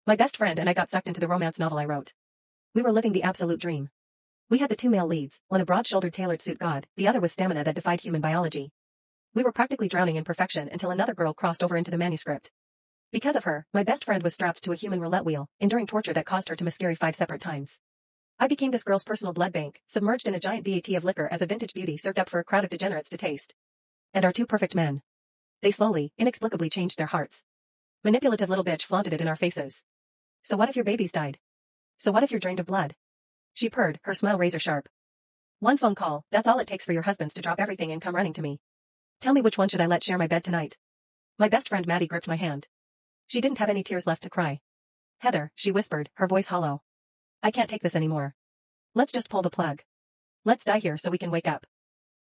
My best friend and I got sucked into the romance novel I wrote. We were living the absolute dream. We had the two male leads, one a broad-shouldered tailored suit god, the other with stamina that defied human biology. We were practically drowning in perfection until another girl crossed over into the manuscript. Because of her, my best friend was strapped to a human roulette wheel, enduring torture that caused her to miscarry 5 separate times. I became this girl's personal blood bank, submerged in a giant vat of liquor as a vintage beauty served up for a crowd of degenerates to taste. And our two perfect men. They slowly, inexplicably changed their hearts. Manipulative little bitch flaunted it in our faces. So what if your babies died? So what if you're drained of blood? She purred, her smile razor sharp. One phone call, that's all it takes for your husbands to drop everything and come running to me. Tell me which one should I let share my bed tonight? My best friend Maddie gripped my hand. She didn't have any tears left to cry. Heather, she whispered, her voice hollow. I can't take this anymore. Let's just pull the plug. Let's die here so we can wake up.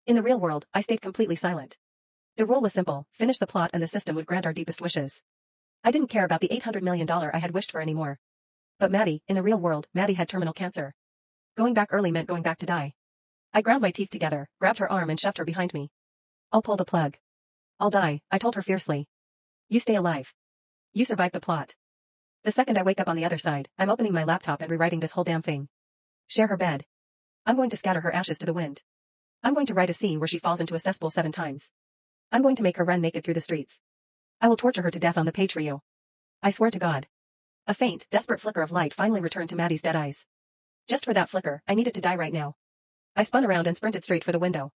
In the real world, I stayed completely silent. The rule was simple, finish the plot and the system would grant our deepest wishes. I didn't care about the $800 million I had wished for anymore. But Maddie, in the real world, Maddie had terminal cancer. Going back early meant going back to die. I ground my teeth together, grabbed her arm and shoved her behind me. I'll pull the plug. I'll die, I told her fiercely. You stay alive. You survived the plot. The second I wake up on the other side, I'm opening my laptop and rewriting this whole damn thing. Share her bed. I'm going to scatter her ashes to the wind. I'm going to write a scene where she falls into a cesspool 7 times. I'm going to make her run naked through the streets. I will torture her to death on the page for you. I swear to God. A faint, desperate flicker of light finally returned to Maddie's dead eyes. Just for that flicker, I needed to die right now. I spun around and sprinted straight for the window.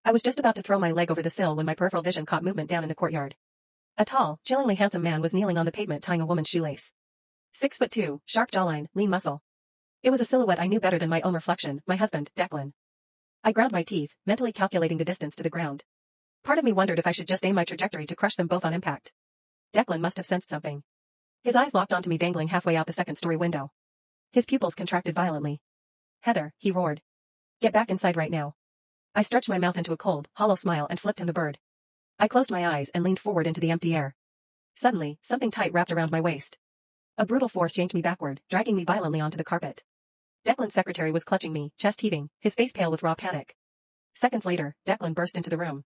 I was just about to throw my leg over the sill when my peripheral vision caught movement down in the courtyard. A tall, chillingly handsome man was kneeling on the pavement tying a woman's shoelace. 6'2", sharp jawline, lean muscle. It was a silhouette I knew better than my own reflection, my husband, Declan. I ground my teeth, mentally calculating the distance to the ground. Part of me wondered if I should just aim my trajectory to crush them both on impact. Declan must have sensed something. His eyes locked onto me dangling halfway out the second-story window. His pupils contracted violently. Heather, he roared. Get back inside right now. I stretched my mouth into a cold, hollow smile and flipped him the bird. I closed my eyes and leaned forward into the empty air. Suddenly, something tight wrapped around my waist. A brutal force yanked me backward, dragging me violently onto the carpet. Declan's secretary was clutching me, chest heaving, his face pale with raw panic. Seconds later, Declan burst into the room.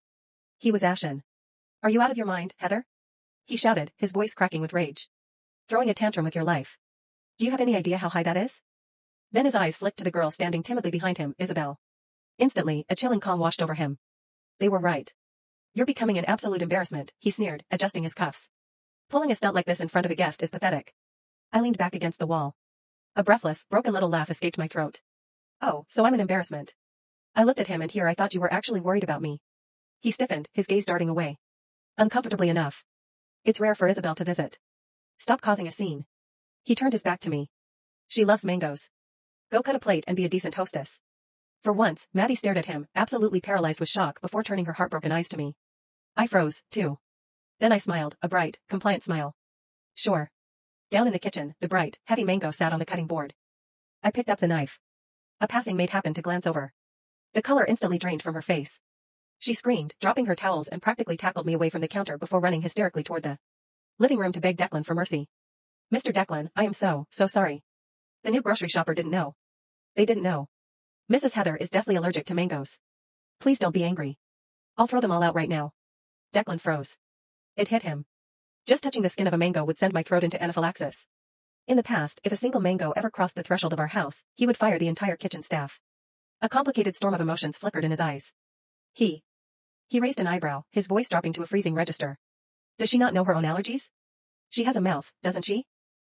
He was ashen. Are you out of your mind, Heather? He shouted, his voice cracking with rage. Throwing a tantrum with your life. Do you have any idea how high that is? Then his eyes flicked to the girl standing timidly behind him, Isabel. Instantly, a chilling calm washed over him. They were right. You're becoming an absolute embarrassment, he sneered, adjusting his cuffs. Pulling a stunt like this in front of a guest is pathetic. I leaned back against the wall. A breathless, broken little laugh escaped my throat. Oh, so I'm an embarrassment. I looked at him and here I thought you were actually worried about me. He stiffened, his gaze darting away. Uncomfortably enough. It's rare for Isabel to visit. Stop causing a scene. He turned his back to me. She loves mangoes. Go cut a plate and be a decent hostess. For once, Maddie stared at him, absolutely paralyzed with shock before turning her heartbroken eyes to me. I froze, too. Then I smiled, a bright, compliant smile. Sure. Down in the kitchen, the bright, heavy mango sat on the cutting board. I picked up the knife. A passing maid happened to glance over. The color instantly drained from her face. She screamed, dropping her towels and practically tackled me away from the counter before running hysterically toward the living room to beg Declan for mercy. Mr. Declan, I am so sorry. The new grocery shopper didn't know. They didn't know. Mrs. Heather is deathly allergic to mangoes. Please don't be angry. I'll throw them all out right now. Declan froze. It hit him. Just touching the skin of a mango would send my throat into anaphylaxis. In the past, if a single mango ever crossed the threshold of our house, he would fire the entire kitchen staff. A complicated storm of emotions flickered in his eyes. He raised an eyebrow, his voice dropping to a freezing register. Does she not know her own allergies? She has a mouth, doesn't she?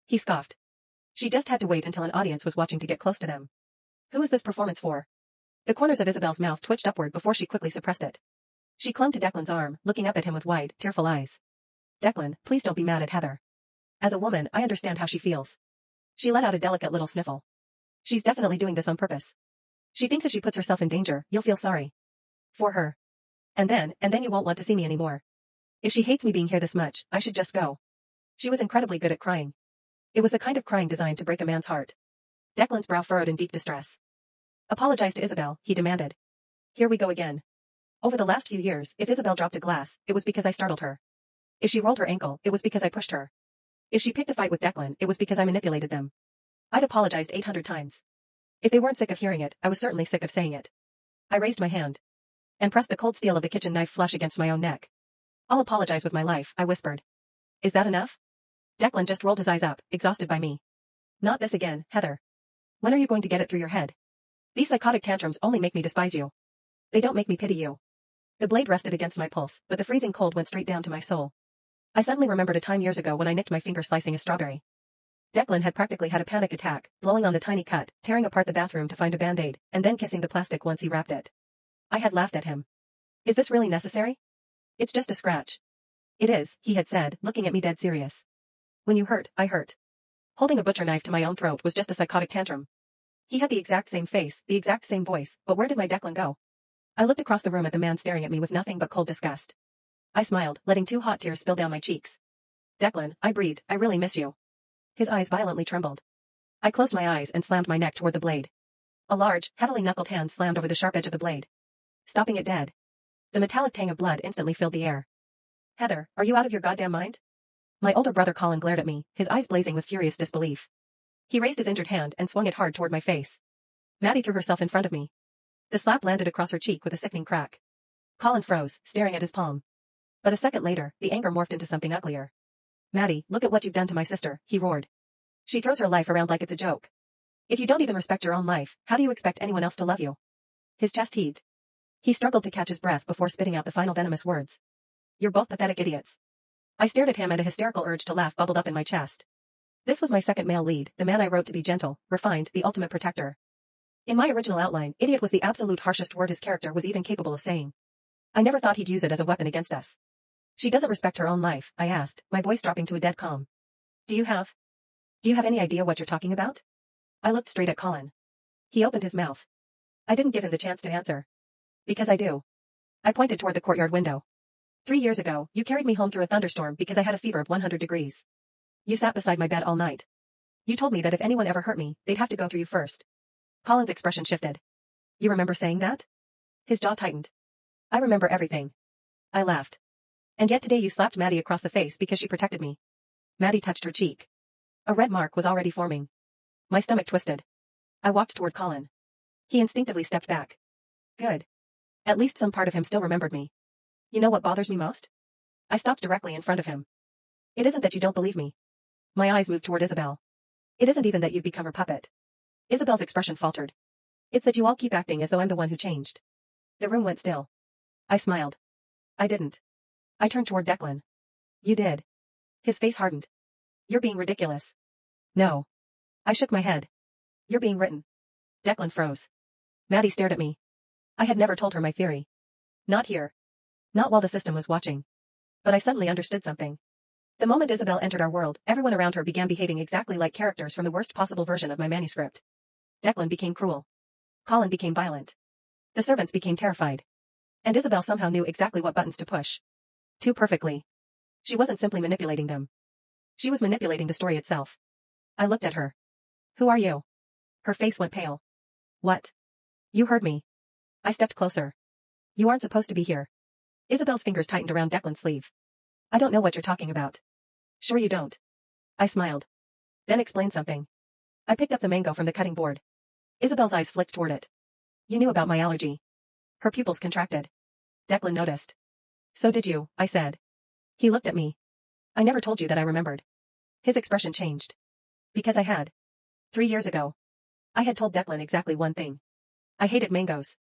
He scoffed. She just had to wait until an audience was watching to get close to them. Who is this performance for? The corners of Isabel's mouth twitched upward before she quickly suppressed it. She clung to Declan's arm, looking up at him with wide, tearful eyes. Declan, please don't be mad at Heather. As a woman, I understand how she feels. She let out a delicate little sniffle. She's definitely doing this on purpose. She thinks if she puts herself in danger, you'll feel sorry for her. And then you won't want to see me anymore. If she hates me being here this much, I should just go. She was incredibly good at crying. It was the kind of crying designed to break a man's heart. Declan's brow furrowed in deep distress. Apologize to Isabel, he demanded. Here we go again. Over the last few years, if Isabel dropped a glass, it was because I startled her. If she rolled her ankle, it was because I pushed her. If she picked a fight with Declan, it was because I manipulated them. I'd apologized 800 times. If they weren't sick of hearing it, I was certainly sick of saying it. I raised my hand and pressed the cold steel of the kitchen knife flush against my own neck. I'll apologize with my life, I whispered. Is that enough? Declan just rolled his eyes up, exhausted by me. Not this again, Heather. When are you going to get it through your head? These psychotic tantrums only make me despise you. They don't make me pity you. The blade rested against my pulse, but the freezing cold went straight down to my soul. I suddenly remembered a time years ago when I nicked my finger slicing a strawberry. Declan had practically had a panic attack, blowing on the tiny cut, tearing apart the bathroom to find a band-aid, and then kissing the plastic once he wrapped it. I had laughed at him. Is this really necessary? It's just a scratch. It is, he had said, looking at me dead serious. When you hurt, I hurt. Holding a butcher knife to my own throat was just a psychotic tantrum. He had the exact same face, the exact same voice, but where did my Declan go? I looked across the room at the man staring at me with nothing but cold disgust. I smiled, letting 2 hot tears spill down my cheeks. Declan, I breathed, I really miss you. His eyes violently trembled. I closed my eyes and slammed my neck toward the blade. A large, heavily knuckled hand slammed over the sharp edge of the blade, stopping it dead. The metallic tang of blood instantly filled the air. Heather, are you out of your goddamn mind? My older brother Colin glared at me, his eyes blazing with furious disbelief. He raised his injured hand and swung it hard toward my face. Maddie threw herself in front of me. The slap landed across her cheek with a sickening crack. Colin froze, staring at his palm. But a second later, the anger morphed into something uglier. Maddie, look at what you've done to my sister, he roared. She throws her life around like it's a joke. If you don't even respect your own life, how do you expect anyone else to love you? His chest heaved. He struggled to catch his breath before spitting out the final venomous words. You're both pathetic idiots. I stared at him and a hysterical urge to laugh bubbled up in my chest. This was my second male lead, the man I wrote to be gentle, refined, the ultimate protector. In my original outline, idiot was the absolute harshest word his character was even capable of saying. I never thought he'd use it as a weapon against us. She doesn't respect her own life, I asked, my voice dropping to a dead calm. Do you have any idea what you're talking about? I looked straight at Colin. He opened his mouth. I didn't give him the chance to answer. Because I do. I pointed toward the courtyard window. 3 years ago, you carried me home through a thunderstorm because I had a fever of 100 degrees. You sat beside my bed all night. You told me that if anyone ever hurt me, they'd have to go through you first. Colin's expression shifted. You remember saying that? His jaw tightened. I remember everything. I laughed. And yet today you slapped Maddie across the face because she protected me. Maddie touched her cheek. A red mark was already forming. My stomach twisted. I walked toward Colin. He instinctively stepped back. Good. At least some part of him still remembered me. You know what bothers me most? I stopped directly in front of him. It isn't that you don't believe me. My eyes moved toward Isabel. It isn't even that you've become her puppet. Isabel's expression faltered. It's that you all keep acting as though I'm the one who changed. The room went still. I smiled. I didn't. I turned toward Declan. You did. His face hardened. You're being ridiculous. No. I shook my head. You're being written. Declan froze. Maddie stared at me. I had never told her my theory. Not here. Not while the system was watching. But I suddenly understood something. The moment Isabel entered our world, everyone around her began behaving exactly like characters from the worst possible version of my manuscript. Declan became cruel. Colin became violent. The servants became terrified. And Isabel somehow knew exactly what buttons to push. Too perfectly. She wasn't simply manipulating them. She was manipulating the story itself. I looked at her. Who are you? Her face went pale. What? You heard me. I stepped closer. You aren't supposed to be here. Isabel's fingers tightened around Declan's sleeve. I don't know what you're talking about. Sure you don't. I smiled. Then explain something. I picked up the mango from the cutting board. Isabel's eyes flicked toward it. You knew about my allergy. Her pupils contracted. Declan noticed. So did you, I said. He looked at me. I never told you that I remembered. His expression changed. Because I had. 3 years ago. I had told Declan exactly one thing. I hated mangoes.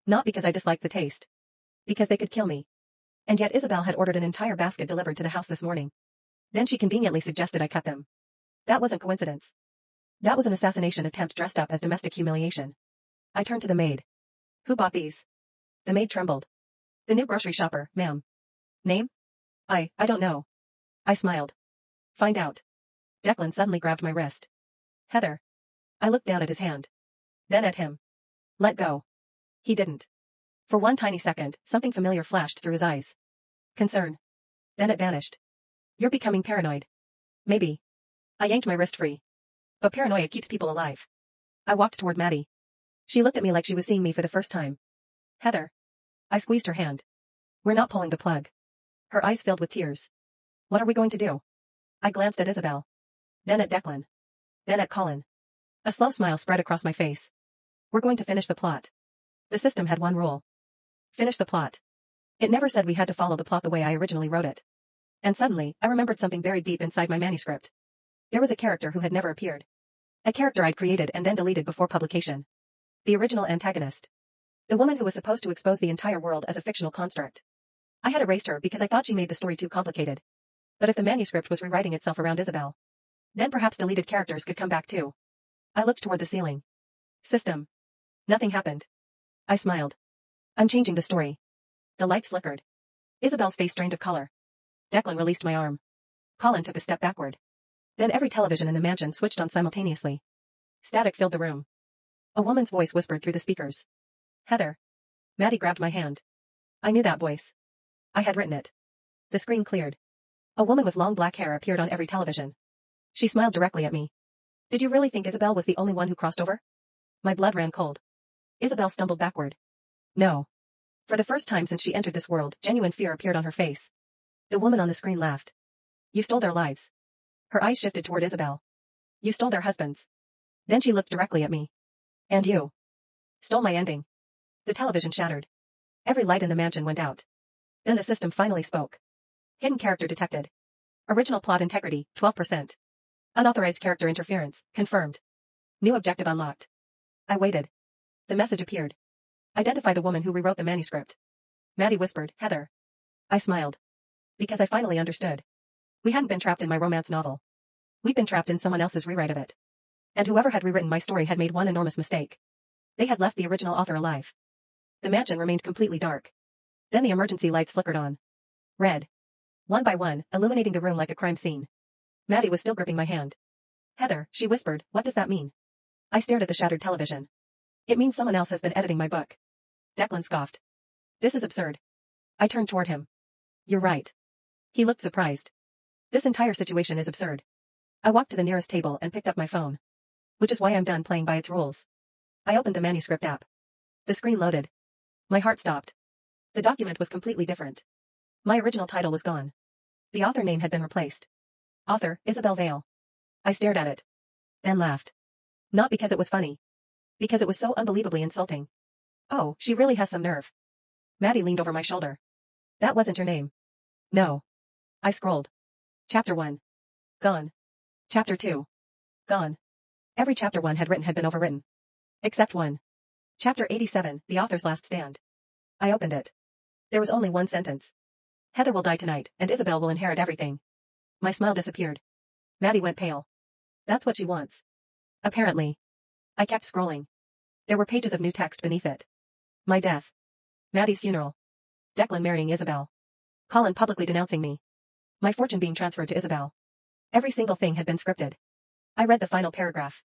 Not because I disliked the taste. Because they could kill me. And yet Isabel had ordered an entire basket delivered to the house this morning. Then she conveniently suggested I cut them. That wasn't coincidence. That was an assassination attempt dressed up as domestic humiliation. I turned to the maid. Who bought these? The maid trembled. The new grocery shopper, ma'am. Name? I don't know. I smiled. Find out. Declan suddenly grabbed my wrist. Heather. I looked down at his hand. Then at him. Let go. He didn't. For one tiny second, something familiar flashed through his eyes. Concern. Then it vanished. You're becoming paranoid. Maybe. I yanked my wrist free. But paranoia keeps people alive. I walked toward Maddie. She looked at me like she was seeing me for the first time. Heather. I squeezed her hand. We're not pulling the plug. Her eyes filled with tears. What are we going to do? I glanced at Isabel. Then at Declan. Then at Colin. A slow smile spread across my face. We're going to finish the plot. The system had one rule. Finish the plot. It never said we had to follow the plot the way I originally wrote it. And suddenly, I remembered something buried deep inside my manuscript. There was a character who had never appeared. A character I'd created and then deleted before publication. The original antagonist. The woman who was supposed to expose the entire world as a fictional construct. I had erased her because I thought she made the story too complicated. But if the manuscript was rewriting itself around Isabel, then perhaps deleted characters could come back too. I looked toward the ceiling. System. Nothing happened. I smiled. I'm changing the story. The lights flickered. Isabel's face drained of color. Declan released my arm. Colin took a step backward. Then every television in the mansion switched on simultaneously. Static filled the room. A woman's voice whispered through the speakers. Heather. Maddie grabbed my hand. I knew that voice. I had written it. The screen cleared. A woman with long black hair appeared on every television. She smiled directly at me. Did you really think Isabel was the only one who crossed over? My blood ran cold. Isabel stumbled backward. No. For the first time since she entered this world, genuine fear appeared on her face. The woman on the screen laughed. You stole their lives. Her eyes shifted toward Isabel. You stole their husbands. Then she looked directly at me. And you. Stole my ending. The television shattered. Every light in the mansion went out. Then the system finally spoke. Hidden character detected. Original plot integrity, 12%. Unauthorized character interference, confirmed. New objective unlocked. I waited. The message appeared. Identify the woman who rewrote the manuscript. Maddie whispered, Heather. I smiled. Because I finally understood. We hadn't been trapped in my romance novel. We'd been trapped in someone else's rewrite of it. And whoever had rewritten my story had made one enormous mistake. They had left the original author alive. The mansion remained completely dark. Then the emergency lights flickered on. Red. One by one, illuminating the room like a crime scene. Maddie was still gripping my hand. Heather, she whispered, what does that mean? I stared at the shattered television. It means someone else has been editing my book. Declan scoffed. This is absurd. I turned toward him. You're right. He looked surprised. This entire situation is absurd. I walked to the nearest table and picked up my phone. Which is why I'm done playing by its rules. I opened the manuscript app. The screen loaded. My heart stopped. The document was completely different. My original title was gone. The author name had been replaced. Author, Isabel Vale. I stared at it. Then laughed. Not because it was funny. Because it was so unbelievably insulting. Oh, she really has some nerve. Maddie leaned over my shoulder. That wasn't your name. No. I scrolled. Chapter 1. Gone. Chapter 2. Gone. Every chapter 1 had written had been overwritten. Except one. Chapter 87, The Author's Last Stand. I opened it. There was only one sentence. Heather will die tonight, and Isabel will inherit everything. My smile disappeared. Maddie went pale. That's what she wants. Apparently. I kept scrolling. There were pages of new text beneath it. My death. Maddie's funeral. Declan marrying Isabel. Colin publicly denouncing me. My fortune being transferred to Isabel. Every single thing had been scripted. I read the final paragraph.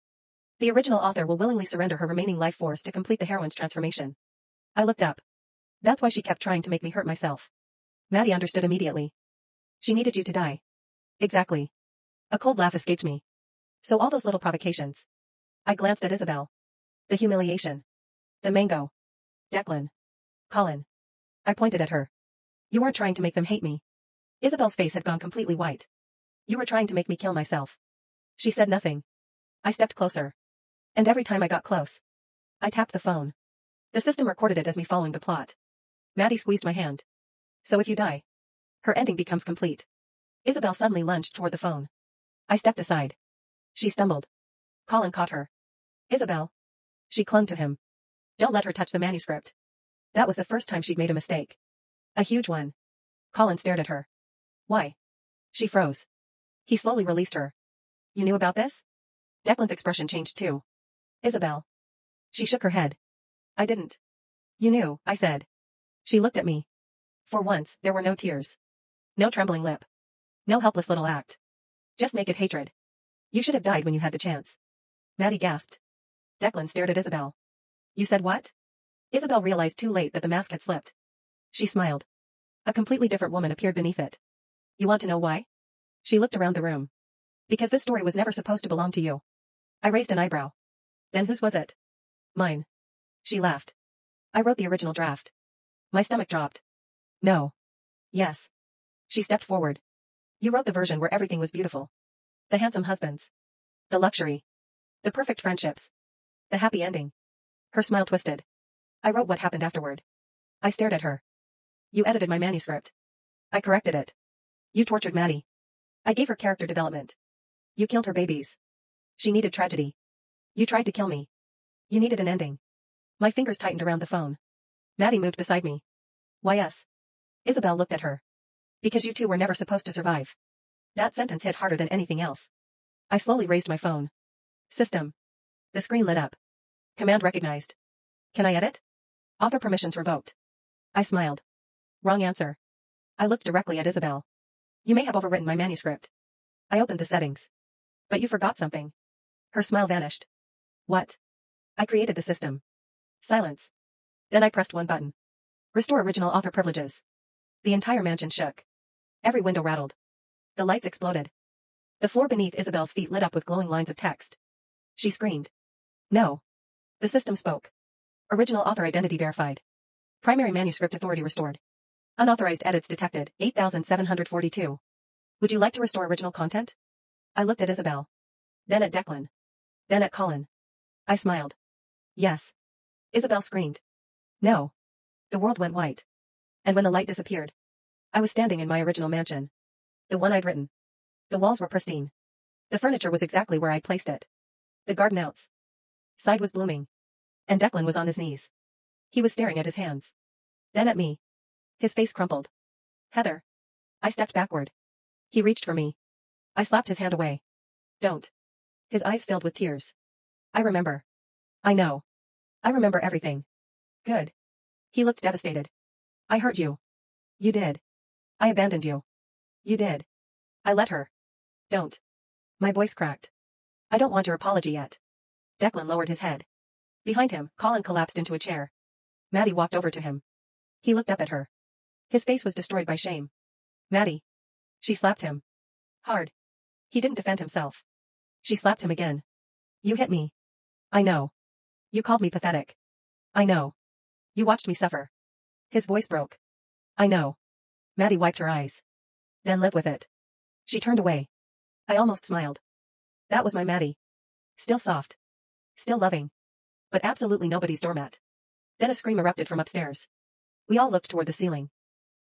The original author will willingly surrender her remaining life force to complete the heroine's transformation. I looked up. That's why she kept trying to make me hurt myself. Maddie understood immediately. She needed you to die. Exactly. A cold laugh escaped me. So all those little provocations. I glanced at Isabel. The humiliation. The mango. Declan. Colin. I pointed at her. You weren't trying to make them hate me. Isabel's face had gone completely white. You were trying to make me kill myself. She said nothing. I stepped closer. And every time I got close, I tapped the phone. The system recorded it as me following the plot. Maddie squeezed my hand. So if you die, her ending becomes complete. Isabel suddenly lunged toward the phone. I stepped aside. She stumbled. Colin caught her. Isabel. She clung to him. Don't let her touch the manuscript. That was the first time she'd made a mistake. A huge one. Colin stared at her. Why? She froze. He slowly released her. You knew about this? Declan's expression changed too. Isabel. She shook her head. I didn't. You knew, I said. She looked at me. For once, there were no tears. No trembling lip. No helpless little act. Just naked hatred. You should have died when you had the chance. Maddie gasped. Declan stared at Isabel. You said what? Isabel realized too late that the mask had slipped. She smiled. A completely different woman appeared beneath it. You want to know why? She looked around the room. Because this story was never supposed to belong to you. I raised an eyebrow. Then whose was it? Mine. She laughed. I wrote the original draft. My stomach dropped. No. Yes. She stepped forward. You wrote the version where everything was beautiful. The handsome husbands. The luxury. The perfect friendships. The happy ending. Her smile twisted. I wrote what happened afterward. I stared at her. You edited my manuscript. I corrected it. You tortured Maddie. I gave her character development. You killed her babies. She needed tragedy. You tried to kill me. You needed an ending. My fingers tightened around the phone. Maddie moved beside me. Why us? Isabel looked at her. Because you two were never supposed to survive. That sentence hit harder than anything else. I slowly raised my phone. System. The screen lit up. Command recognized. Can I edit? Author permissions revoked. I smiled. Wrong answer. I looked directly at Isabel. You may have overwritten my manuscript. I opened the settings. But you forgot something. Her smile vanished. What? I created the system. Silence. Then I pressed one button. Restore original author privileges. The entire mansion shook. Every window rattled. The lights exploded. The floor beneath Isabel's feet lit up with glowing lines of text. She screamed. No. The system spoke. Original author identity verified. Primary manuscript authority restored. Unauthorized edits detected, 8,742. Would you like to restore original content? I looked at Isabel. Then at Declan. Then at Colin. I smiled. Yes. Isabel screamed. No. The world went white. And when the light disappeared, I was standing in my original mansion. The one I'd written. The walls were pristine. The furniture was exactly where I'd placed it. The garden outside was blooming. And Declan was on his knees. He was staring at his hands. Then at me. His face crumpled. Heather. I stepped backward. He reached for me. I slapped his hand away. Don't. His eyes filled with tears. I remember. I know. I remember everything. Good. He looked devastated. I hurt you. You did. I abandoned you. You did. I let her. Don't. My voice cracked. I don't want your apology yet. Declan lowered his head. Behind him, Colin collapsed into a chair. Maddie walked over to him. He looked up at her. His face was destroyed by shame. Maddie. She slapped him. Hard. He didn't defend himself. She slapped him again. You hit me. I know. You called me pathetic. I know. You watched me suffer. His voice broke. I know. Maddie wiped her eyes. Then live with it. She turned away. I almost smiled. That was my Maddie. Still soft. Still loving. But absolutely nobody's doormat. Then a scream erupted from upstairs. We all looked toward the ceiling.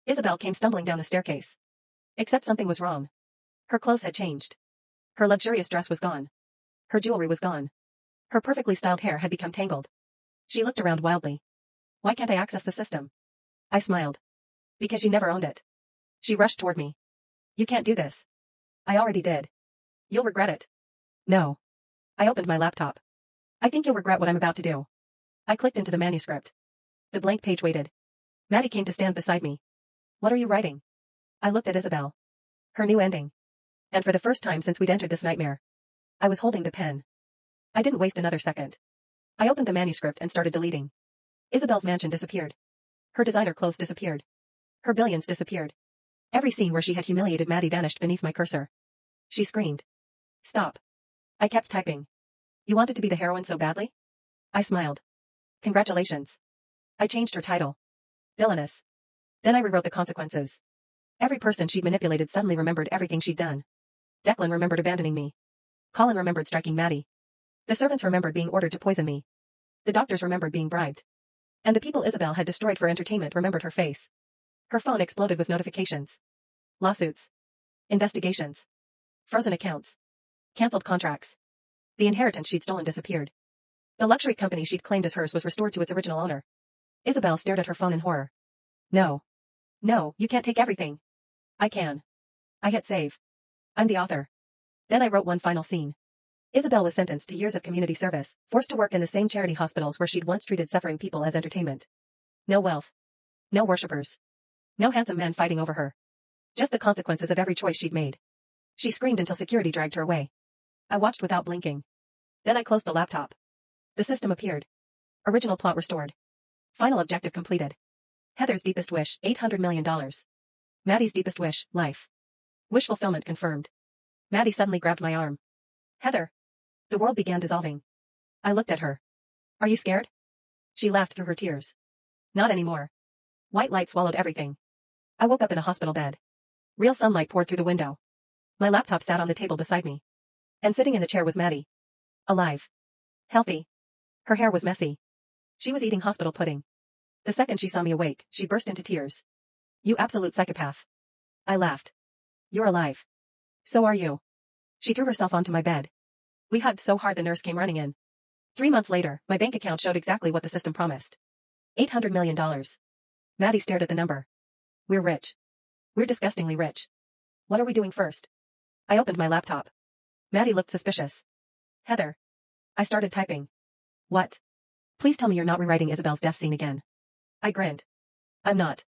Isabel came stumbling down the staircase. Except something was wrong. Her clothes had changed. Her luxurious dress was gone. Her jewelry was gone. Her perfectly styled hair had become tangled. She looked around wildly. Why can't I access the system? I smiled. Because you never owned it. She rushed toward me. You can't do this. I already did. You'll regret it. No. I opened my laptop. I think you'll regret what I'm about to do. I clicked into the manuscript. The blank page waited. Maddie came to stand beside me. What are you writing? I looked at Isabel. Her new ending. And for the first time since we'd entered this nightmare, I was holding the pen. I didn't waste another second. I opened the manuscript and started deleting. Isabel's mansion disappeared. Her designer clothes disappeared. Her billions disappeared. Every scene where she had humiliated Maddie vanished beneath my cursor. She screamed. Stop. I kept typing. You wanted to be the heroine so badly? I smiled. Congratulations. I changed her title. Villainous. Then I rewrote the consequences. Every person she'd manipulated suddenly remembered everything she'd done. Declan remembered abandoning me. Colin remembered striking Maddie. The servants remembered being ordered to poison me. The doctors remembered being bribed. And the people Isabel had destroyed for entertainment remembered her face. Her phone exploded with notifications. Lawsuits. Investigations. Frozen accounts. Cancelled contracts. The inheritance she'd stolen disappeared. The luxury company she'd claimed as hers was restored to its original owner. Isabel stared at her phone in horror. No. No, you can't take everything. I can. I hit save. I'm the author. Then I wrote one final scene. Isabel was sentenced to years of community service, forced to work in the same charity hospitals where she'd once treated suffering people as entertainment. No wealth. No worshippers. No handsome men fighting over her. Just the consequences of every choice she'd made. She screamed until security dragged her away. I watched without blinking. Then I closed the laptop. The system appeared. Original plot restored. Final objective completed. Heather's deepest wish, $800 million. Maddie's deepest wish, life. Wish fulfillment confirmed. Maddie suddenly grabbed my arm. Heather. The world began dissolving. I looked at her. Are you scared? She laughed through her tears. Not anymore. White light swallowed everything. I woke up in a hospital bed. Real sunlight poured through the window. My laptop sat on the table beside me. And sitting in the chair was Maddie. Alive. Healthy. Her hair was messy. She was eating hospital pudding. The second she saw me awake, she burst into tears. You absolute psychopath. I laughed. You're alive. So are you. She threw herself onto my bed. We hugged so hard the nurse came running in. 3 months later, my bank account showed exactly what the system promised. $800 million. Maddie stared at the number. We're rich. We're disgustingly rich. What are we doing first? I opened my laptop. Maddie looked suspicious. Heather. I started typing. What? Please tell me you're not rewriting Isabel's death scene again. I grinned. I'm not.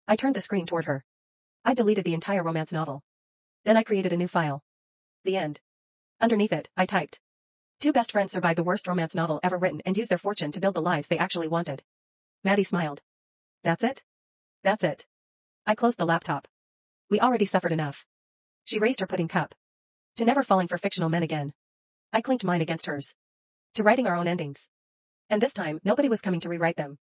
I turned the screen toward her. I deleted the entire romance novel. Then I created a new file. The end. Underneath it, I typed. Two best friends survived the worst romance novel ever written and used their fortune to build the lives they actually wanted. Maddie smiled. That's it? That's it. I closed the laptop. We already suffered enough. She raised her pudding cup. To never falling for fictional men again. I clinked mine against hers. To writing our own endings. And this time, nobody was coming to rewrite them.